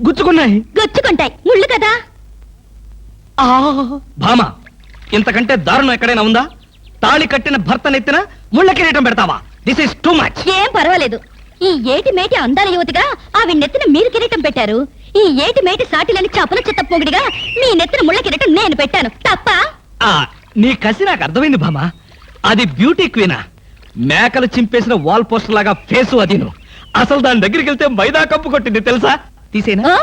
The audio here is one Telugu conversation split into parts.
గుచ్చుకున్నాయి. గుచ్చుకుంటాయి, ముళ్ళు కదా. భామ, ఇంతకంటే దారుణం ఎక్కడైనా ఉందా? తాళి కట్టిన భర్త నెత్తిన ముళ్ళ కిరీటం పెడతావా? This is too much. ఏం పర్వాలేదు. ఈ ఏటి మేటి అందాల యువతిగా ఆవి నెత్తిన మీరు కిరీటం పెట్టారు. ఈ ఏటి మేటి సాటిలని చపల చెత్త పొగిడిగా మీ నెత్తిన ముళ్ళ కిరీటం నేను పెట్టాను. తప్ప? నీ కసి నాకు అర్థమైంది భామ. అది బ్యూటీ క్వీనా? మేకలు చింపేసిన వాల్ పోస్టర్ లాగా ఫేసు అది. అసలు దాని దగ్గరికి వెళ్తే మైదా కప్పు కొట్టింది తెలుసా? తీసేనా?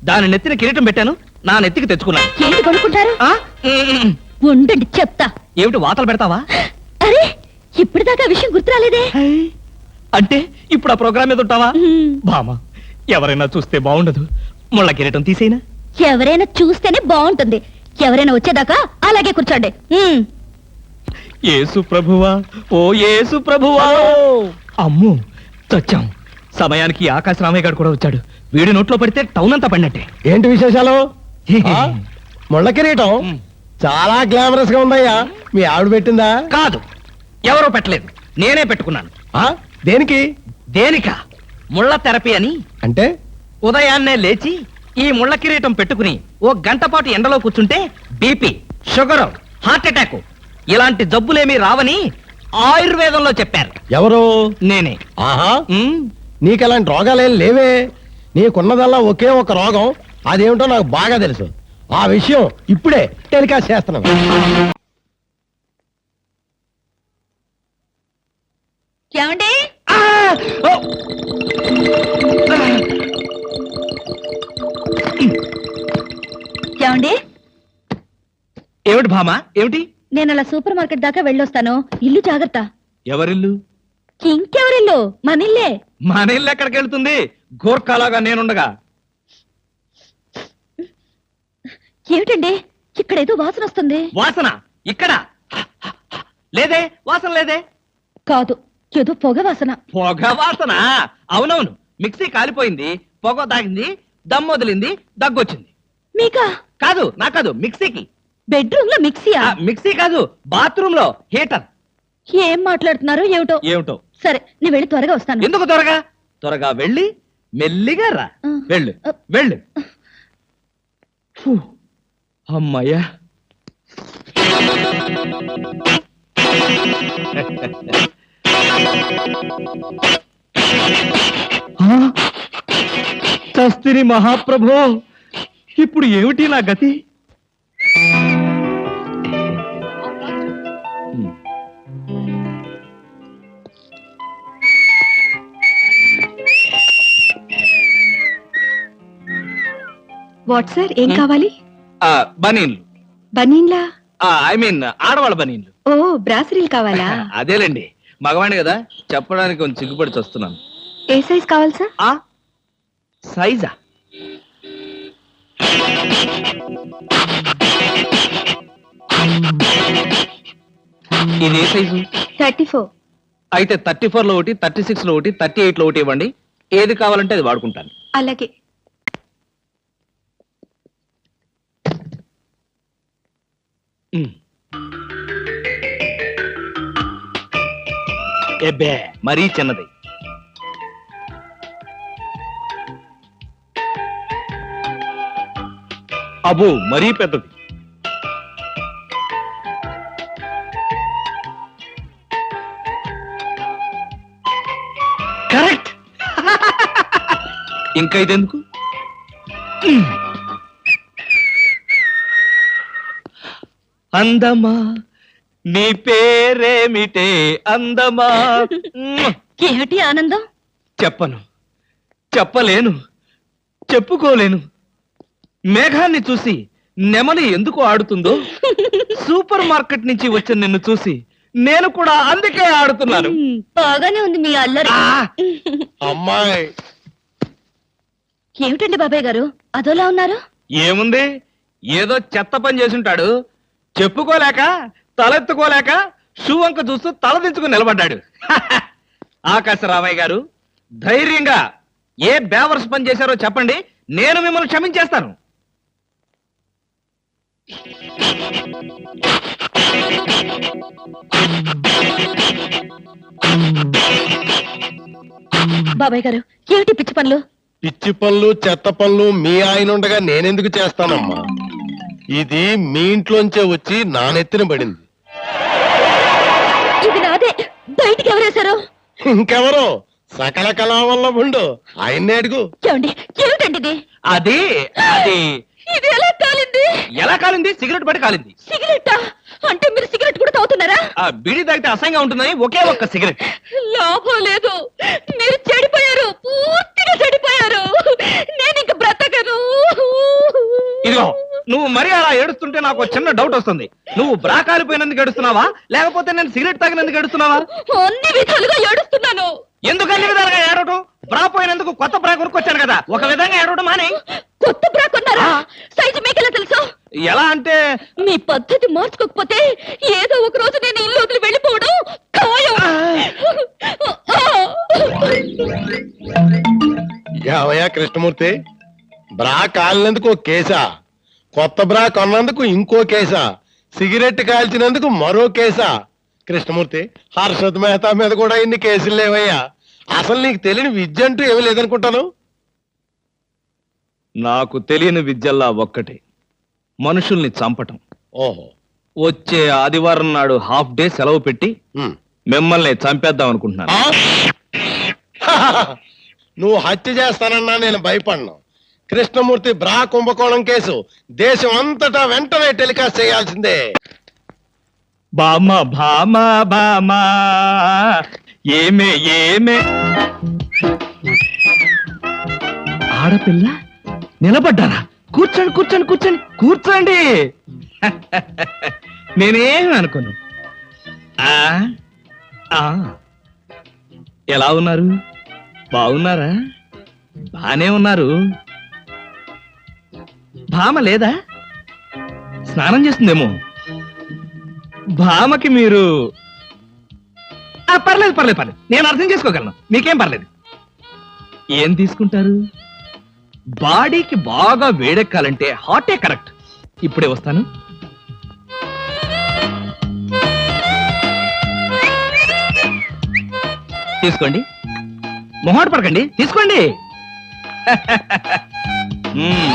దాని నెత్తిన కిరీటం పెట్టాను, నా నెత్తికి తెచ్చుకున్నాను. ఏంటి కొనుక్కుంటారు? ఉండండి చెప్తా. ఏమిటి వాతలు పెడతావా? అరే, ఇప్పుడు దాకా విషయం గుర్తురాలేదే. అంటే ఇప్పుడు ఆ ప్రోగ్రామ్ మీద ఉంటావా? భామ, ఎవరైనా చూస్తే బాగుండదు. ముళ్ళ కిరీటం తీసేనా? ఎవరైనా చూస్తేనే బాగుంటుంది. ఎవరైనా వచ్చేదాకా అలాగే కూర్చోండి. యేసు ప్రభువా, ఓ యేసు ప్రభువా. అమ్ము, చచ్చాం. సమయానికి ఆకాశ రామయ్య గారు కూడా వచ్చాడు. వీడి నోట్లో పడితే టౌన్ అంతా పడినట్టే. ఏంటి విశేషాలు? ముళ్ళ కిరీటం చాలా గ్లామరస్ గా ఉందయ్యా. మీ ఆవిడ పెట్టిందా? కాదు, ఎవరో పెట్టలేదు, నేనే పెట్టుకున్నాను. దేనికి? దేనికా? ముళ్ళ థెరపీ అని. అంటే ఉదయాన్నే లేచి ఈ ముళ్ళ కిరీటం పెట్టుకుని ఓ గంట పాటు ఎండలో కూర్చుంటే బీపీ, షుగర్, హార్ట్ అటాక్ ఇలాంటి జబ్బులేమీ రావని ఆయుర్వేదంలో చెప్పారు. ఎవరు? నేనే. ఆహా, నీకెలాంటి రోగాలేం లేవే. నీకున్నదల్లా ఒకే ఒక రోగం. అదేమిటో నాకు బాగా తెలుసు. ఆ విషయం ఇప్పుడే టెలికాస్ట్ చేస్తున్నాను. ఏమండి? ఏమండి? ఏమిటి భామ, ఏమిటి? నేను అలా సూపర్ మార్కెట్ దాకా వెళ్ళొస్తాను. ఇల్లు జాగ్రత్త. ఎవరిల్లు? ఇంకెవరిల్లు? మనిల్లే. మన ఇల్లు ఎక్కడికి వెళ్తుంది? గోర్ఖాలాగా నేనుండగా. ఏమిటండి, ఇక్కడేదో వాసన వస్తుంది. వాసన? ఇక్కడ లేదే, వాసన లేదే. కాదు, ఏదో పొగ వాసన. పొగ వాసన? అవునవును, మిక్సీ కాలిపోయింది, పొగ తాగింది, దమ్ వదిలింది, దగ్గొచ్చింది. మీకా? కాదు, నా కాదు, మిక్సీకి. బెడ్రూమ్ లో మిక్సీయా? మిక్సీ కాదు, బాత్రూమ్ లో హీటర్. ఏం మాట్లాడుతున్నారో ఏమిటో. ఏమిటో. సరే, నేను వెళ్ళి త్వరగా వస్తాను. ఎందుకు త్వరగా? త్వరగా వెళ్ళి మెల్లిగా రా. వెళ్ళు వెళ్ళు. అమ్మయ్యా. చస్తిని మహాప్రభో, ఇప్పుడు ఏమిటి నా గతి? వాట్ సార్, ఏం కావాలి? బనీన్లు. బనీన్లా? ఐ మీన్ ఆడవాళ్ళ బనీన్లు. ఓ, బ్రాసరీలు కావాలా? అదేలేండి, మగవాణి కదా, చెప్పడానికి కొంచెం సిగ్గుపడి వస్తున్నాను. ఏ సైజ్ కావాలి సార్? సైజా? ఇది ఏ సైజు? 34. అయితే 34 లో ఒకటి, 36 లో ఒకటి, 38 లో ఒకటి ఇవ్వండి. ఏది కావాలంటే అది వాడుకుంటాను. అలాగే. ఎబ్బే, మరీ చిన్నది. అబ్బో, మరీ పెద్దది. కరెక్ట్. ఇంకా ఇదెందుకు? అందమా, నీ పేరేమిటే అందమా? ఏమిటి ఆనందం? చెప్పను, చెప్పలేను, చెప్పుకోలేను. మేఘాన్ని చూసి నెమలి ఎందుకు ఆడుతుందో, సూపర్ మార్కెట్ నుంచి వచ్చిన నిన్ను చూసి నేను కూడా అందుకే ఆడుతున్నాను. బాగానే ఉంది మీ అల్లరి. అమ్మాయి, ఏమిటండి బాబాయ్ గారు అదోలా ఉన్నారు? ఏముంది, ఏదో చెత్త పని చేసుంటాడు. చెప్పుకోలేక, తలెత్తుకోలేక షూ వంక చూస్తూ తలదించుకుని నిలబడ్డాడు. ఆకాశ రామయ్య గారు, ధైర్యంగా ఏ బేవర్స్ పని చేశారో చెప్పండి, నేను మిమ్మల్ని క్షమించేస్తాను. బాబాయ్ గారు, ఏమిటి పిచ్చి పనులు? పిచ్చి పనులు చెత్త పనులు మీ ఆయన ఉండగా నేనెందుకు చేస్తానమ్మా? ఇది మీ ఇంట్లోంచే వచ్చి నా నెత్తిన పడింది. ఇది నాదే, బయటికి ఎవరేశారు? ఇంకెవరో సకల కళావల్లభుండు, ఆయన్నే అడుగు. ఏమండి, ఏమిటండి ఇది? అది అది ఇది ఎలా కాలింది? ఎలా కాలింది? సిగరెట్ పడి కాలింది. సిగరెట్టా? అంటే మీరు సిగరెట్ కూడా తాగుతున్నారా? ఆ బీడీ తాగితే అసహ్యంగా ఉంటుందని ఒకే ఒక్క సిగరెట్. లాభం లేదు, మీరు చెడిపోయారు, పూర్తిగా చెడిపోయారు. నేను ఇంక బ్రతకను. ఇదిగో నువ్వు మరీ అలా ఏడుస్తుంటే నాకు ఒక చిన్న డౌట్ వస్తుంది. నువ్వు బ్రా కాలిపోయినందుకు ఏడుస్తున్నావా, లేకపోతే నేను సిగరెట్ తాగినందుకు ఏడుస్తున్నావా? అన్ని విధాలుగా ఏడుస్తున్నాను. ఎందుకు అన్ని విధాలుగా ఏడవటం? బ్రా పోయినందుకు కొత్త బ్రా కొనుక్కొచ్చాను కదా, ఒక విధంగా ఏడవటం మాని. కొత్త బ్రా కొన్నారా? సైజు మీకెలా తెలుసు? ఎలా అంటే మీ పద్ధతి మార్చుకోకపోతే ఏదో ఒక రోజు నేను ఇల్లు వదిలి వెళ్ళిపోవడం ఖాయం. యావయ్యా కృష్ణమూర్తి, బ్రా కాలినందుకు ఒక కేసా, కొత్త బ్రా కొన్నందుకు ఇంకో కేసా, సిగరెట్ కాల్చినందుకు మరో కేసా? కృష్ణమూర్తి, హర్షద్ మెహతా మీద కూడా ఇన్ని కేసులు లేవయ్యా. అసలు నీకు తెలియని విద్య అంటూ ఏమీ లేదనుకుంటాను. నాకు తెలియని విద్యల్లా ఒక్కటే, మనుషుల్ని చంపటం. ఓహో. వచ్చే ఆదివారం నాడు హాఫ్ డే సెలవు పెట్టి ఉమ్. మిమ్మల్ని చంపేద్దాం అనుకుంటున్నాను. ఆ? నువ్వు హత్య చేస్తానన్నా నేను భయపడను. కృష్ణమూర్తి బ్రా కుంభకోణం కేసు దేశం అంతటా వెంటనే టెలికాస్ట్ చేయాల్సిందే. బామా భామా బామా ఏమే ఏమే. ఆడపిల్ల నిలబడ్డారా? కూర్చోండి కూర్చోండి కూర్చోండి కూర్చోండి. నేనేం అనుకోను. ఆ, ఆ. ఎలా ఉన్నారు? బాగున్నారా? బానే ఉన్నారు. భామ లేదా? స్నానం చేస్తుందేమో. భామకి మీరు పర్లేదు పర్లేదు పర్లేదు, నేను అర్థం చేసుకోగలను, మీకేం పర్లేదు. ఏం తీసుకుంటారు? బాడీకి బాగా వేడెక్కాలంటే హాటే కరెక్ట్. ఇప్పుడే వస్తాను. తీసుకోండి, మొహాట పడకండి, తీసుకోండి. మ్మ్.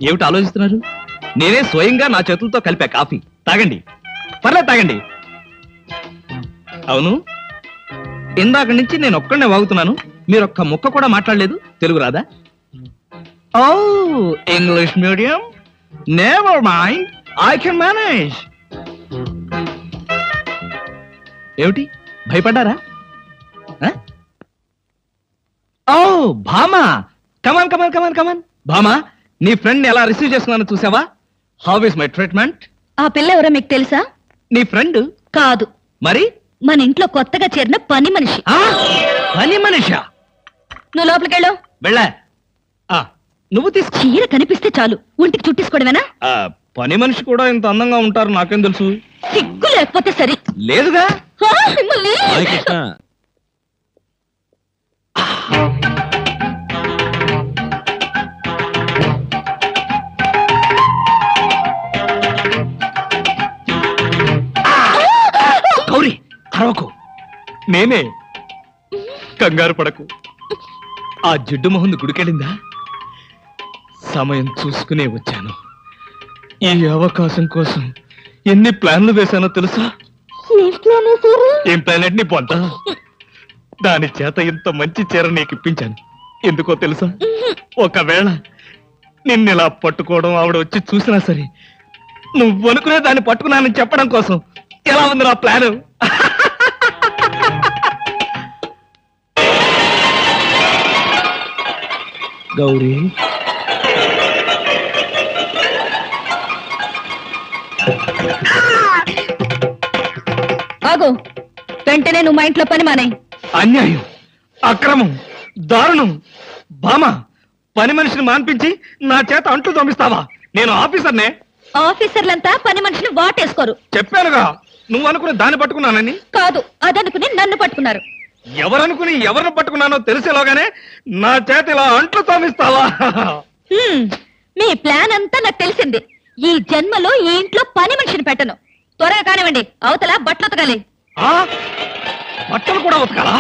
ఏమిటి ఆలోచిస్తున్నారు? నేనే స్వయంగా నా చేతులతో కలిపా కాఫీ. తాగండి, పర్లేదు తాగండి. అవును, ఇందాక నుంచి నేను ఒక్కడనే వాగుతున్నాను, మీరు ఒక్క ముక్క కూడా మాట్లాడలేదు. తెలుగు రాదా? Oh, English medium. Never mind, I can manage. ఏమిటి, భయపడ్డారా? ఓ భామా, కమాన్ కమాన్ కమాన్ కమాన్. భామా, నీ ఫ్రెండ్ ఎలా రిసీవ్ చేసుకున్నాను చూసావా? How is my treatment? ఆ పిల్ల ఎవరో మీకు తెలుసా? నీ ఫ్రెండ్ కాదు, మరి? మన ఇంట్లో కొత్తగా చేరిన పని మనిషి. ఆ, పని మనిషా? నువ్వు లోపలికెళ్ళు. వెళ్ళా. నువ్వు తీసుకో. చీర కనిపిస్తే చాలు ఒంటికి చుట్టేసుకోవడమేనా? పని మనిషి కూడా ఇంత అందంగా ఉంటారు నాకేం తెలుసు? సిగ్గు లేకపోతే సరే. లేదుగా. మిమ్మల్ని గౌరీ, అరవకు. నేనే. కంగారు పడకు. ఆ జిడ్డు మొహంది గుడికెళ్ళిందా? సమయం చూసుకునే వచ్చాను. ఈ అవకాశం కోసం ఎన్ని ప్లాన్లు వేశానో తెలుసా? ఏం ప్లాన్ అంటే నీ పొంత. దాని చేత ఇంత మంచి చీర నీకు ఇప్పించాను. ఎందుకో తెలుసా? ఒకవేళ నిన్నెలా పట్టుకోవడం ఆవిడ వచ్చి చూసినా సరే, నువ్వు అనుకునే దాన్ని పట్టుకున్నానని చెప్పడం కోసం. ఎలా ఉంది నా ప్లాను? గౌరీ, ఆగు. వెంటనే నువ్వు మా ఇంట్లో పని మానే. అన్యాయం, అక్రమం, దారుణం. బామా, పని మనిషిని మాన్పించి నా చేత అంట్లు తోమిస్తావా? నేను ఆఫీసర్నే. ఆఫీసర్లంతా పని మనిషిని వాటేసుకోరు. చెప్పానుగా, నువ్వు అనుకుని దాన్ని పట్టుకున్నానని. కాదు, అదనుకుని నన్ను పట్టుకున్నారు. ఎవరనుకుని ఎవరిని పట్టుకున్నానో తెలిసేలోగానే నా చేత ఇలా అంట్లు తోమిస్తావా? మీ ప్లాన్ అంతా నాకు తెలిసింది. ఈ జన్మలో ఈ ఇంట్లో పని మనిషిని పెట్టను. త్వరగా కానివ్వండి, అవతల బట్టలు ఉతకాలి. బట్టలు కూడా ఉతకాలా?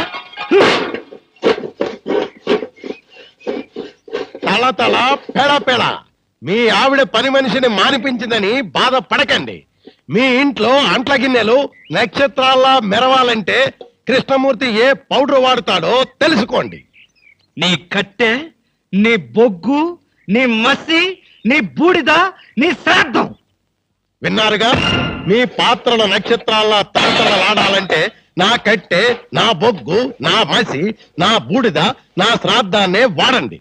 తళతళ పెళ మీ ఆవిడ పని మనిషిని మానిపించిందని బాధపడకండి. మీ ఇంట్లో అంట్ల గిన్నెలు నక్షత్రాల్లా మెరవాలంటే కృష్ణమూర్తి ఏ పౌడర్ వాడతాడో తెలుసుకోండి. నీ కట్టె, నీ బొగ్గు, నీ మసి, నీ బూడిద, నీ శ్రాద్ధం. విన్నారుగా? మీ పాత్రల నక్షత్రాల్లా తలతలలాడాలంటే నా కట్టె, నా బొగ్గు, నా మసి, నా బూడిద, నా శ్రాద్ధాన్నే వాడండి.